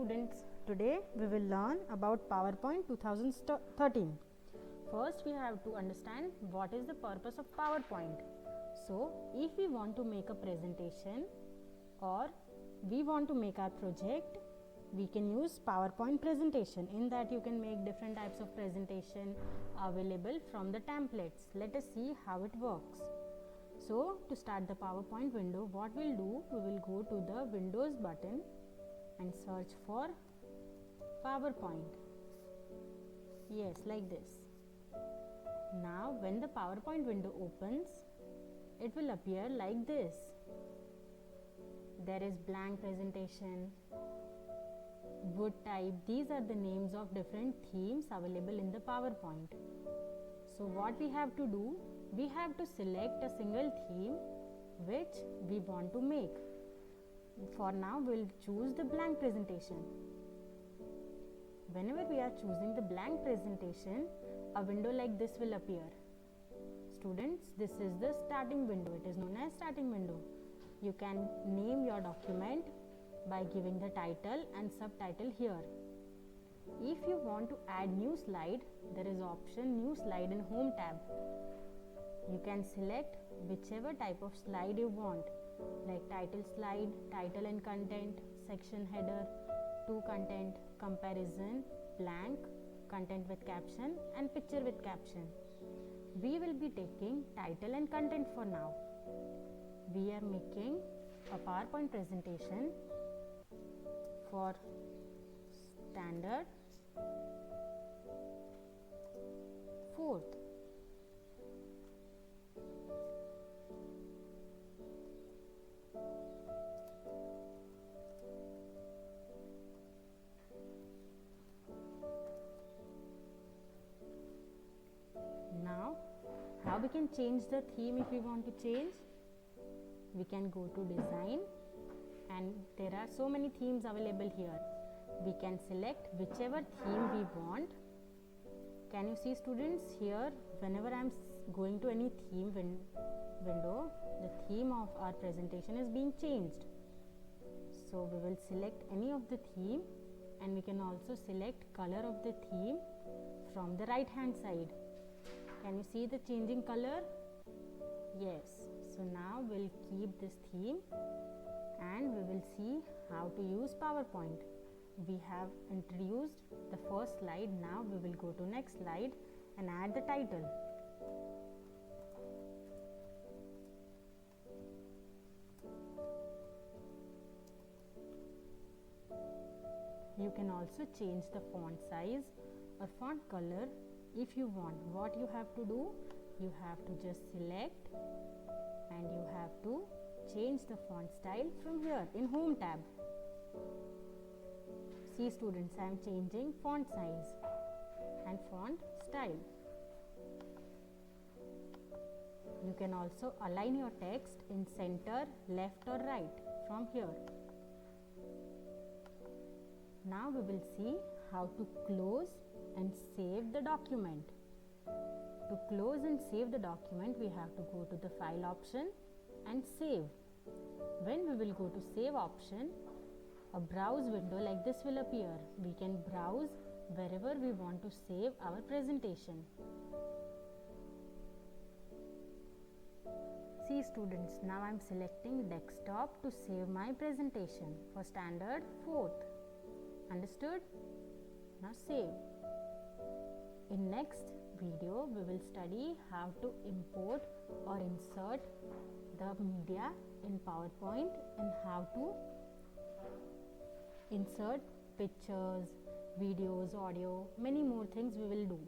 students, today we will learn about PowerPoint 2013. First we have to understand what is the purpose of PowerPoint. So if we want to make a presentation or we want to make our project, we can use PowerPoint presentation. In that you can make different types of presentation available from the templates. Let us see how it works. So to start the PowerPoint window, what we'll do, we will go to the Windows button and search for PowerPoint. Yes, like this. Now when the PowerPoint window opens, it will appear like this. There is blank presentation, wood type. These are the names of different themes available in the PowerPoint. So what we have to do, we have to select a single theme which we want to make. For now, we'll choose the blank presentation. Whenever we are choosing the blank presentation, a window like this will appear. Students, this is the starting window. It is known as starting window. You can name your document by giving the title and subtitle here. If you want to add new slide, there is option new slide in home tab. You can select whichever type of slide you want, like title slide, title and content, section header, to content, comparison, blank, content with caption and picture with caption. We will be taking title and content for now. We are making a PowerPoint presentation for standard 4th. Now, how we can change the theme if we want to change? We can go to design and there are so many themes available here. We can select whichever theme we want. Can you see, students, here whenever I am going to any theme window, the theme of our presentation is being changed. So we will select any of the theme and we can also select color of the theme from the right hand side. Can you see the changing color? Yes. So now we'll keep this theme and we will see how to use PowerPoint. We have introduced the first slide. Now we will go to next slide and add the title. You can also change the font size or font color if you want. What you have to do, you have to just select and you have to change the font style from here in home tab. See, students, I am changing font size and font style. You can also align your text in center, left or right from here. Now we will see how to close and save the document. To close and save the document, we have to go to the file option and save. When we will go to save option, a browse window like this will appear. We can browse wherever we want to save our presentation. See, students, now I am selecting desktop to save my presentation for standard 4th. Understood? Now save. In next video, we will study how to import or insert the media in PowerPoint and how to insert pictures, videos, audio, many more things we will do.